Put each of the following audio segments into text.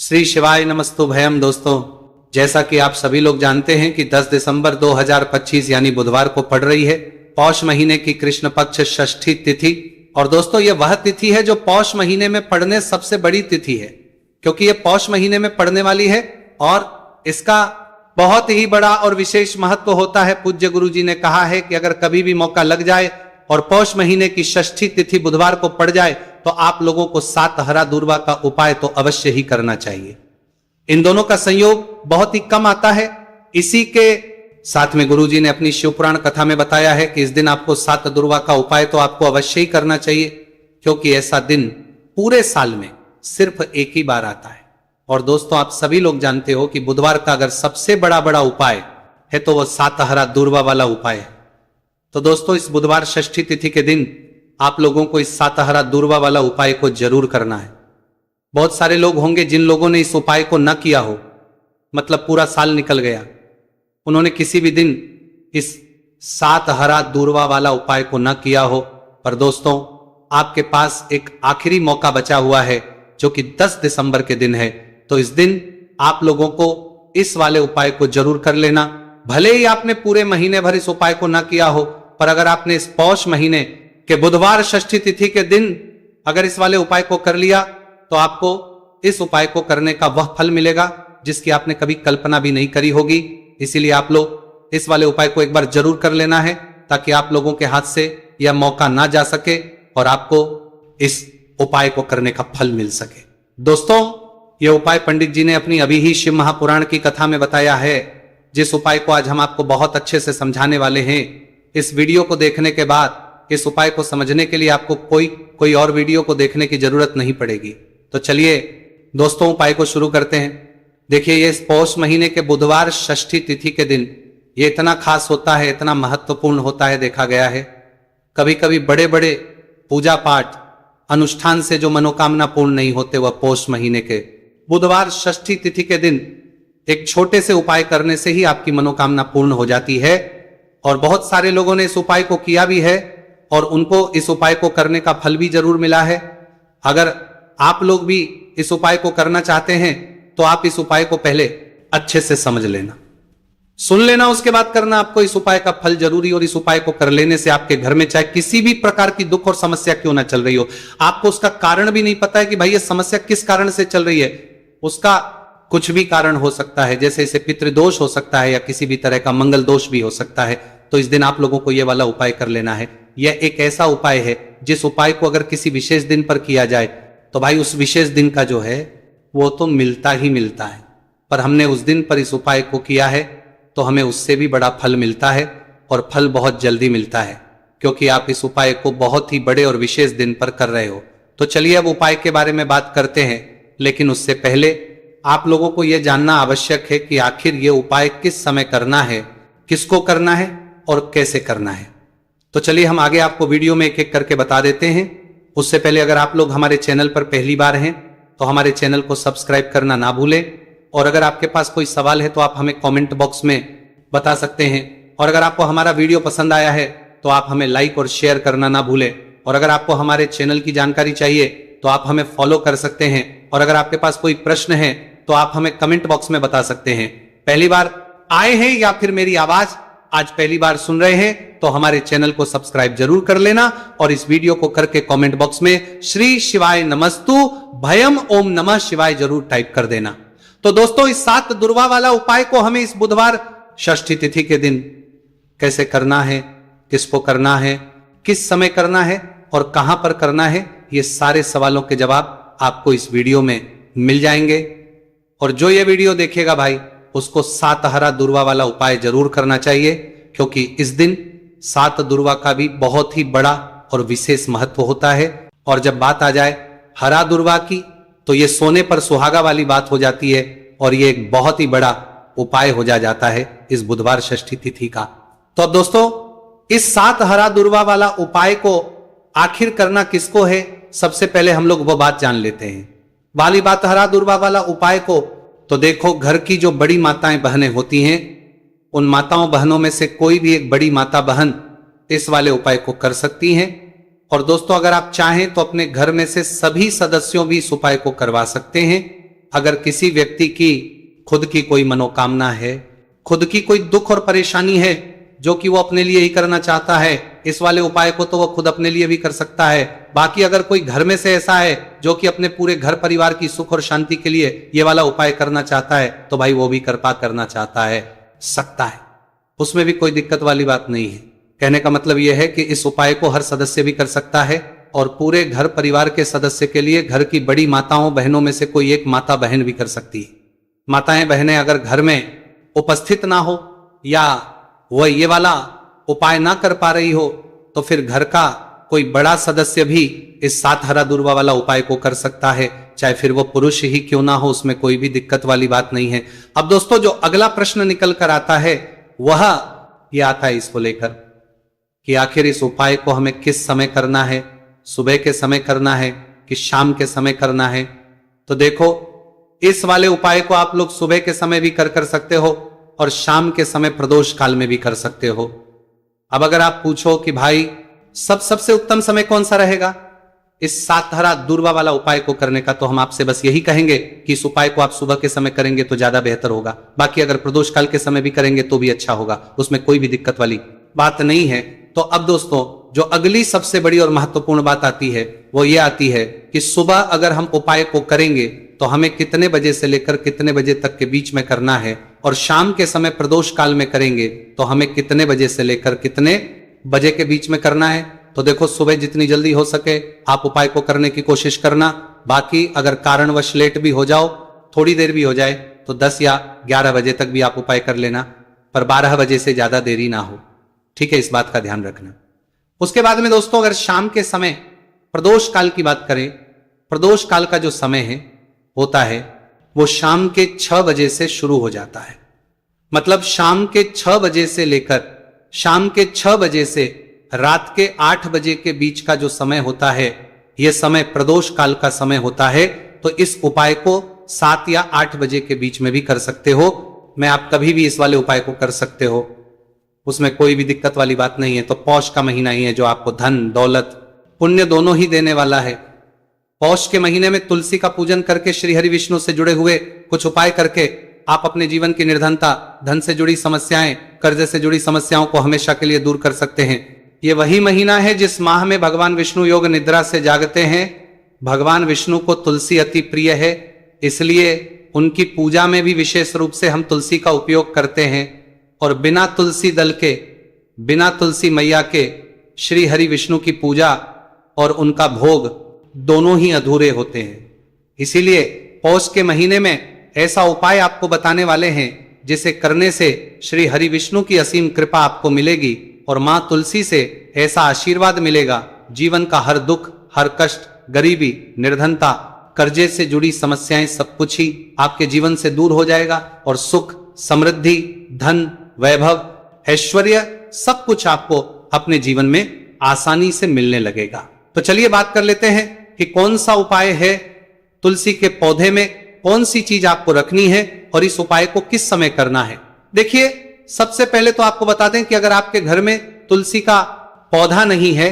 श्री शिवाय नमस्तु भयम। दोस्तों, जैसा कि आप सभी लोग जानते हैं कि 10 दिसंबर 2025 यानी बुधवार को पड़ रही है पौष महीने की कृष्ण पक्ष षष्ठी तिथि। और दोस्तों, यह वह तिथि है जो पौष महीने में पड़ने सबसे बड़ी तिथि है, क्योंकि यह पौष महीने में पड़ने वाली है और इसका बहुत ही बड़ा और विशेष महत्व होता है। पूज्य गुरु जी ने कहा है कि अगर कभी भी मौका लग जाए और पौष महीने की षष्ठी तिथि बुधवार को पड़ जाए तो आप लोगों को 7 हरा दूर्वा का उपाय तो अवश्य ही करना चाहिए। इन दोनों का संयोग बहुत ही कम आता है। इसी के साथ में गुरु जी ने अपनी शिव पुराण कथा में बताया है कि इस दिन आपको 7 दूर्वा का उपाय तो आपको अवश्य ही करना चाहिए, क्योंकि ऐसा दिन पूरे साल में सिर्फ एक ही बार आता है। और दोस्तों, आप सभी लोग जानते हो कि बुधवार का अगर सबसे बड़ा उपाय है तो वह 7 हरा दूर्वा वाला उपाय है। तो दोस्तों, इस बुधवार षष्ठी तिथि के दिन आप लोगों को इस 7 हरा दूर्वा वाला उपाय को जरूर करना है। बहुत सारे लोग होंगे जिन लोगों ने इस उपाय को न किया हो, मतलब पूरा साल निकल गया, उन्होंने किसी भी दिन इस 7 हरा दूर्वा वाला उपाय को न किया हो। पर दोस्तों, आपके पास एक आखिरी मौका बचा हुआ है जो कि 10 दिसंबर के दिन है। तो इस दिन आप लोगों को इस वाले उपाय को जरूर कर लेना। भले ही आपने पूरे महीने भर इस उपाय को न किया हो, पर अगर आपने इस पौष महीने के बुधवार षष्ठी तिथि के दिन अगर इस वाले उपाय को कर लिया तो आपको इस उपाय को करने का वह फल मिलेगा जिसकी आपने कभी कल्पना भी नहीं करी होगी। इसीलिए आप लोग इस वाले उपाय को एक बार जरूर कर लेना है, ताकि आप लोगों के हाथ से यह मौका ना जा सके और आपको इस उपाय को करने का फल मिल सके। दोस्तों, यह उपाय पंडित जी ने अपनी अभी ही शिव महापुराण की कथा में बताया है, जिस उपाय को आज हम आपको बहुत अच्छे से समझाने वाले हैं। इस वीडियो को देखने के बाद इस उपाय को समझने के लिए आपको कोई और वीडियो को देखने की जरूरत नहीं पड़ेगी। तो चलिए दोस्तों, उपाय को शुरू करते हैं। देखिए, ये इस पौष महीने के बुधवार षष्ठी तिथि के दिन ये इतना खास होता है, इतना महत्वपूर्ण होता है। देखा गया है कभी कभी बड़े बड़े पूजा पाठ अनुष्ठान से जो मनोकामना पूर्ण नहीं होते, वह पौष महीने के बुधवार षष्ठी तिथि के दिन एक छोटे से उपाय करने से ही आपकी मनोकामना पूर्ण हो जाती है। और बहुत सारे लोगों ने इस उपाय को किया भी है और उनको इस उपाय को करने का फल भी जरूर मिला है। अगर आप लोग भी इस उपाय को करना चाहते हैं तो आप इस उपाय को पहले अच्छे से समझ लेना, सुन लेना, उसके बाद करना। आपको इस उपाय का फल जरूरी, और इस उपाय को कर लेने से आपके घर में चाहे किसी भी प्रकार की दुख और समस्या क्यों ना चल रही हो, आपको उसका कारण भी नहीं पता है कि भाई ये समस्या किस कारण से चल रही है, उसका कुछ भी कारण हो सकता है। जैसे इसे पितृदोष हो सकता है या किसी भी तरह का मंगल दोष भी हो सकता है। तो इस दिन आप लोगों को यह वाला उपाय कर लेना है। यह एक ऐसा उपाय है जिस उपाय को अगर किसी विशेष दिन पर किया जाए तो भाई उस विशेष दिन का जो है वो तो मिलता ही मिलता है। पर हमने उस दिन पर इस उपाय को किया है तो हमें उससे भी बड़ा फल मिलता है, और फल बहुत जल्दी मिलता है, क्योंकि आप इस उपाय को बहुत ही बड़े और विशेष दिन पर कर रहे हो। तो चलिए अब उपाय के बारे में बात करते हैं, लेकिन उससे पहले आप लोगों को यह जानना आवश्यक है कि आखिर यह उपाय किस समय करना है, किसको करना है और कैसे करना है। तो चलिए हम आगे आपको वीडियो में एक एक करके बता देते हैं। उससे पहले अगर आप लोग हमारे चैनल पर पहली बार हैं तो हमारे चैनल को सब्सक्राइब करना ना भूलें, और अगर आपके पास कोई सवाल है तो आप हमें कमेंट बॉक्स में बता सकते हैं। और अगर आपको हमारा वीडियो पसंद आया है तो आप हमें लाइक और शेयर करना ना भूलें। और अगर आपको हमारे चैनल की जानकारी चाहिए तो आप हमें फॉलो कर सकते हैं। और अगर आपके पास कोई प्रश्न है तो आप हमें कमेंट बॉक्स में बता सकते हैं। पहली बार आए हैं या फिर मेरी आवाज आज पहली बार सुन रहे हैं तो हमारे चैनल को सब्सक्राइब जरूर कर लेना, और इस वीडियो को करके कमेंट बॉक्स में श्री शिवाय नमस्तु भयम ओम नमः शिवाय जरूर टाइप कर देना। तो दोस्तों, इस 7 दूर्वा वाला उपाय को हमें इस बुधवार षष्ठी तिथि के दिन कैसे करना है, किसको करना है, किस समय करना है और कहां पर करना है, ये सारे सवालों के जवाब आपको इस वीडियो में मिल जाएंगे। और जो ये वीडियो देखेगा भाई, उसको 7 हरा दूर्वा वाला उपाय जरूर करना चाहिए, क्योंकि इस दिन 7 दूर्वा का भी बहुत ही बड़ा और विशेष महत्व होता है। और जब बात आ जाए हरा दूर्वा की तो यह सोने पर सुहागा वाली बात हो जाती है, और यह एक बहुत ही बड़ा उपाय हो जाता है इस बुधवार षष्ठी तिथि का। तो अब दोस्तों, इस 7 हरा दूर्वा वाला उपाय को आखिर करना किसको है, सबसे पहले हम लोग वो बात जान लेते हैं। वाली बात हरा दूर्वा वाला उपाय को तो देखो, घर की जो बड़ी माताएं बहनें होती हैं, उन माताओं बहनों में से कोई भी एक बड़ी माता बहन इस वाले उपाय को कर सकती हैं। और दोस्तों, अगर आप चाहें तो अपने घर में से सभी सदस्यों भी इस उपाय को करवा सकते हैं। अगर किसी व्यक्ति की खुद की कोई मनोकामना है, खुद की कोई दुख और परेशानी है जो कि वो अपने लिए ही करना चाहता है, इस वाले उपाय को तो वो खुद अपने लिए भी कर सकता है। बाकी अगर कोई घर में से ऐसा है जो कि अपने पूरे घर परिवार की सुख और शांति के लिए ये वाला उपाय करना चाहता है, तो भाई वो भी कृपा करना चाहता है, सकता है, उसमें भी कोई दिक्कत वाली बात नहीं है। कहने का मतलब यह है कि इस उपाय को हर सदस्य भी कर सकता है और पूरे घर परिवार के सदस्य के लिए घर की बड़ी माताओं बहनों में से कोई एक माता बहन भी कर सकती है। माताएं बहनें अगर घर में उपस्थित ना हो या वह ये वाला उपाय ना कर पा रही हो, तो फिर घर का कोई बड़ा सदस्य भी इस 7 हरा दूर्वा वाला उपाय को कर सकता है, चाहे फिर वो पुरुष ही क्यों ना हो, उसमें कोई भी दिक्कत वाली बात नहीं है। अब दोस्तों जो अगला प्रश्न निकल कर आता है वह यह आता है इसको लेकर कि आखिर इस उपाय को हमें किस समय करना है, सुबह के समय करना है कि शाम के समय करना है। तो देखो, इस वाले उपाय को आप लोग सुबह के समय भी कर सकते हो और शाम के समय प्रदोष काल में भी कर सकते हो। अब अगर आप पूछो कि भाई सबसे उत्तम समय कौन सा रहेगा इस 7 हरा दूर्वा वाला उपाय को करने का, तो हम आपसे बस यही कहेंगे कि इस उपाय को आप सुबह के समय करेंगे तो ज्यादा बेहतर होगा। बाकी अगर प्रदोष काल के समय भी करेंगे तो भी अच्छा होगा, उसमें कोई भी दिक्कत वाली बात नहीं है। तो अब दोस्तों जो अगली सबसे बड़ी और महत्वपूर्ण बात आती है वो ये आती है कि सुबह अगर हम उपाय को करेंगे तो हमें कितने बजे से लेकर कितने बजे तक के बीच में करना है, और शाम के समय प्रदोष काल में करेंगे तो हमें कितने बजे से लेकर कितने बजे के बीच में करना है। तो देखो, सुबह जितनी जल्दी हो सके आप उपाय को करने की कोशिश करना। बाकी अगर कारणवश लेट भी हो जाओ, थोड़ी देर भी हो जाए, तो 10 या 11 बजे तक भी आप उपाय कर लेना, पर 12 बजे से ज्यादा देरी ना हो, ठीक है, इस बात का ध्यान रखना। उसके बाद में दोस्तों अगर शाम के समय प्रदोष काल की बात करें, प्रदोष काल का जो समय है होता है वो शाम के 6 बजे से शुरू हो जाता है। मतलब शाम के 6 बजे से लेकर शाम के 6 बजे से रात के 8 बजे के बीच का जो समय होता है, यह समय प्रदोष काल का समय होता है। तो इस उपाय को 7 या 8 बजे के बीच में भी कर सकते हो। मैं आप कभी भी इस वाले उपाय को कर सकते हो, उसमें कोई भी दिक्कत वाली बात नहीं है। तो पौष का महीना ही है जो आपको धन दौलत पुण्य दोनों ही देने वाला है। पौष के महीने में तुलसी का पूजन करके श्री हरि विष्णु से जुड़े हुए कुछ उपाय करके आप अपने जीवन की निर्धनता, धन से जुड़ी समस्याएं, कर्ज से जुड़ी समस्याओं को हमेशा के लिए दूर कर सकते हैं। ये वही महीना है जिस माह में भगवान विष्णु योग निद्रा से जागते हैं। भगवान विष्णु को तुलसी अति प्रिय है, इसलिए उनकी पूजा में भी विशेष रूप से हम तुलसी का उपयोग करते हैं। और बिना तुलसी दल के, बिना तुलसी मैया के श्री हरि विष्णु की पूजा और उनका भोग दोनों ही अधूरे होते हैं। इसीलिए पौष के महीने में ऐसा उपाय आपको बताने वाले हैं जिसे करने से श्री हरि विष्णु की असीम कृपा आपको मिलेगी और मां तुलसी से ऐसा आशीर्वाद मिलेगा, जीवन का हर दुख, हर कष्ट, गरीबी, निर्धनता, कर्जे से जुड़ी समस्याएं सब कुछ ही आपके जीवन से दूर हो जाएगा और सुख, समृद्धि, धन, वैभव, ऐश्वर्य सब कुछ आपको अपने जीवन में आसानी से मिलने लगेगा। तो चलिए बात कर लेते हैं कि कौन सा उपाय है, तुलसी के पौधे में कौन सी चीज आपको रखनी है और इस उपाय को किस समय करना है। देखिए, सबसे पहले तो आपको बता दें कि अगर आपके घर में तुलसी का पौधा नहीं है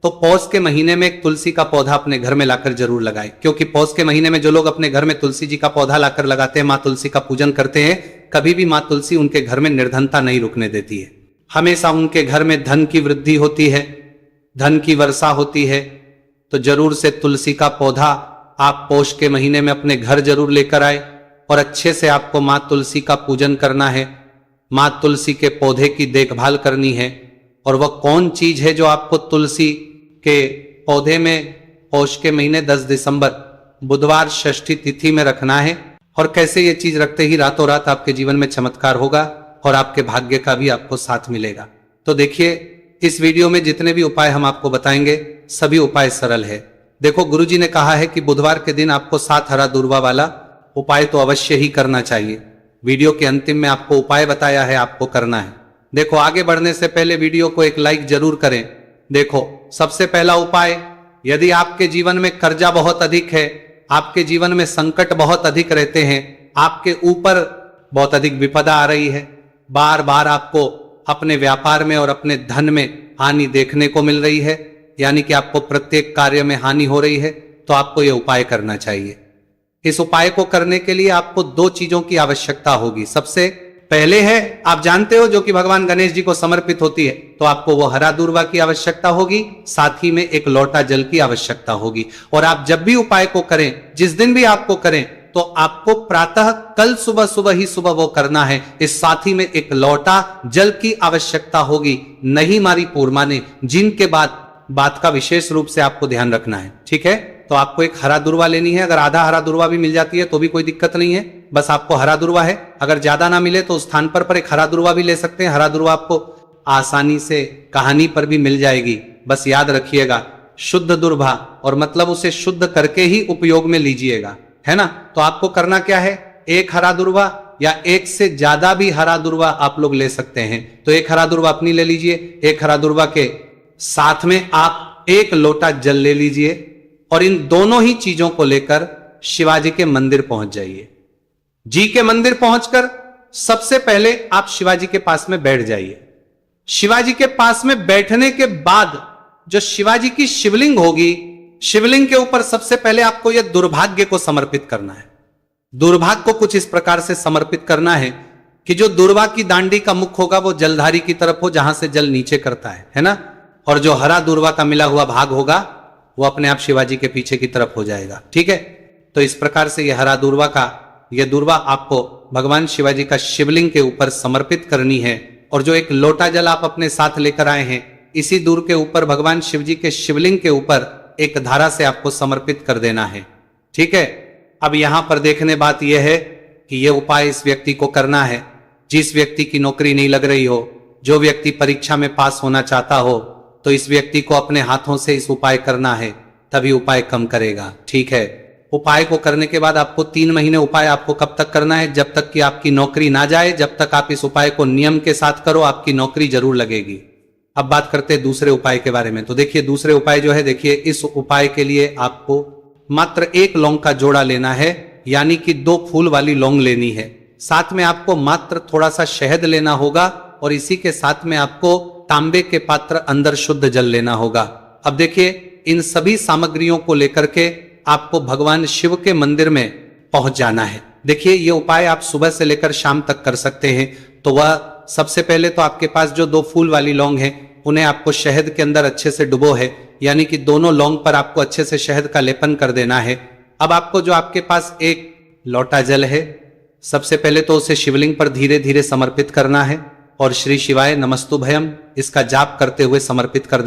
तो पौष के महीने में एक तुलसी का पौधा अपने घर में लाकर जरूर लगाएं, क्योंकि पौष के महीने में जो लोग अपने घर में तुलसी जी का पौधा लाकर लगाते हैं, मां तुलसी का पूजन करते हैं, कभी भी मां तुलसी उनके घर में निर्धनता नहीं रुकने देती है। हमेशा उनके घर में धन की वृद्धि होती है, धन की वर्षा होती है। तो जरूर से तुलसी का पौधा आप पौष के महीने में अपने घर जरूर लेकर आए और अच्छे से आपको मां तुलसी का पूजन करना है, मां तुलसी के पौधे की देखभाल करनी है। और वह कौन चीज है जो आपको तुलसी के पौधे में पौष के महीने 10 दिसंबर बुधवार षष्ठी तिथि में रखना है, और कैसे ये चीज रखते ही रातों रात आपके जीवन में चमत्कार होगा और आपके भाग्य का भी आपको साथ मिलेगा। तो देखिए, इस वीडियो में जितने भी उपाय हम आपको बताएंगे सभी उपाय सरल है। देखो, गुरुजी ने कहा है कि बुधवार के दिन आपको 7 हरा दूर्वा वाला उपाय तो अवश्य ही करना चाहिए। वीडियो के अंतिम में आपको उपाय बताया है, आपको करना है। देखो, आगे बढ़ने से पहले वीडियो को एक लाइक जरूर करें। देखो, सबसे पहला उपाय, यदि आपके जीवन में कर्जा बहुत अधिक है, आपके जीवन में संकट बहुत अधिक रहते हैं, आपके ऊपर बहुत अधिक विपदा आ रही है, बार बार आपको अपने व्यापार में और अपने धन में हानि देखने को मिल रही है, यानी कि आपको प्रत्येक कार्य में हानि हो रही है, तो आपको यह उपाय करना चाहिए। इस उपाय को करने के लिए आपको दो चीजों की आवश्यकता होगी। सबसे पहले है, आप जानते हो, जो कि भगवान गणेश जी को समर्पित होती है, तो आपको वो हरा दूर्वा की आवश्यकता होगी, साथ ही में एक लोटा जल की आवश्यकता होगी। और आप जब भी उपाय को करें, जिस दिन भी आपको करें, तो आपको प्रातः कल सुबह ही सुबह वो करना है। इस साथ ही में एक लोटा जल की आवश्यकता होगी, नहीं मारी पूर्मा ने, जिनके बाद बात का विशेष रूप से आपको ध्यान रखना है। ठीक है, तो आपको एक हरा दूर्वा लेनी है। अगर आधा हरा दूर्वा भी मिल जाती है तो भी कोई दिक्कत नहीं है, बस आपको हरा दूर्वा है। अगर ज्यादा ना मिले तो उस स्थान पर एक हरा दूर्वा भी ले सकते हैं। हरा दूर्वा आपको आसानी से कहानी पर भी मिल जाएगी। बस याद रखिएगा, शुद्ध दूर्वा, और मतलब उसे शुद्ध करके ही उपयोग में लीजिएगा, है ना। तो आपको करना क्या है, एक हरा दूर्वा या एक से ज्यादा भी हरा दूर्वा आप लोग ले सकते हैं। तो एक हरा दूर्वा अपनी ले लीजिए, एक हरा दूर्वा के साथ में आप एक लोटा जल ले लीजिए, और इन दोनों ही चीजों को लेकर शिवाजी के मंदिर पहुंच जाइए। जी के मंदिर पहुंचकर सबसे पहले आप शिवाजी के पास में बैठ जाइए। शिवाजी के पास में बैठने के बाद जो शिवाजी की शिवलिंग होगी, शिवलिंग के ऊपर सबसे पहले आपको यह दुर्भाग्य को समर्पित करना है। दुर्भाग्य को कुछ इस प्रकार से समर्पित करना है कि जो दूर्वा की दांडी का मुख होगा वो जलधारी की तरफ हो, जहां से जल नीचे करता है ना। और जो हरा दूर्वा का मिला हुआ भाग होगा वो अपने आप शिवाजी के पीछे की तरफ हो जाएगा। ठीक है, तो इस प्रकार से यह हरा दूर्वा का, यह दूर्वा आपको भगवान शिवाजी का शिवलिंग के ऊपर समर्पित करनी है। और जो एक लोटा जल आप अपने साथ लेकर आए हैं, इसी दूर के ऊपर भगवान शिवजी के शिवलिंग के ऊपर एक धारा से आपको समर्पित कर देना है। ठीक है, अब यहां पर देखने बात यह है कि यह उपाय इस व्यक्ति को करना है जिस व्यक्ति की नौकरी नहीं लग रही हो, जो व्यक्ति परीक्षा में पास होना चाहता हो, तो इस व्यक्ति को अपने हाथों से इस उपाय करना है, तभी उपाय कम करेगा। ठीक है, उपाय को करने के बाद आपको 3 महीने उपाय आपको कब तक करना है, जब तक कि आपकी नौकरी ना जाए। जब तक आप इस उपाय को नियम के साथ करो, आपकी नौकरी जरूर लगेगी। अब बात करते हैं दूसरे उपाय के बारे में। तो देखिए, दूसरे उपाय जो है, देखिए, इस उपाय के लिए आपको मात्र 1 लौंग का जोड़ा लेना है, यानी कि 2 फूल वाली लौंग लेनी है। साथ में आपको मात्र थोड़ा सा शहद लेना होगा, और इसी के साथ में आपको तांबे के पात्र अंदर शुद्ध जल लेना होगा। अब देखिए, इन सभी सामग्रियों को लेकर के आपको भगवान शिव के मंदिर में पहुंच जाना है। देखिए, ये उपाय आप सुबह से लेकर शाम तक कर सकते हैं। तो वह सबसे पहले तो आपके पास जो 2 फूल वाली लौंग है, उन्हें आपको शहद के अंदर अच्छे से डुबो है, यानी कि दोनों लौंग पर आपको अच्छे से शहद का लेपन कर देना है। अब आपको जो आपके पास एक लोटा जल है, सबसे पहले तो उसे शिवलिंग पर धीरे धीरे समर्पित करना है, और श्री शिवाय नमस्तुभयम इसका जाप करते हुए समर्पित कर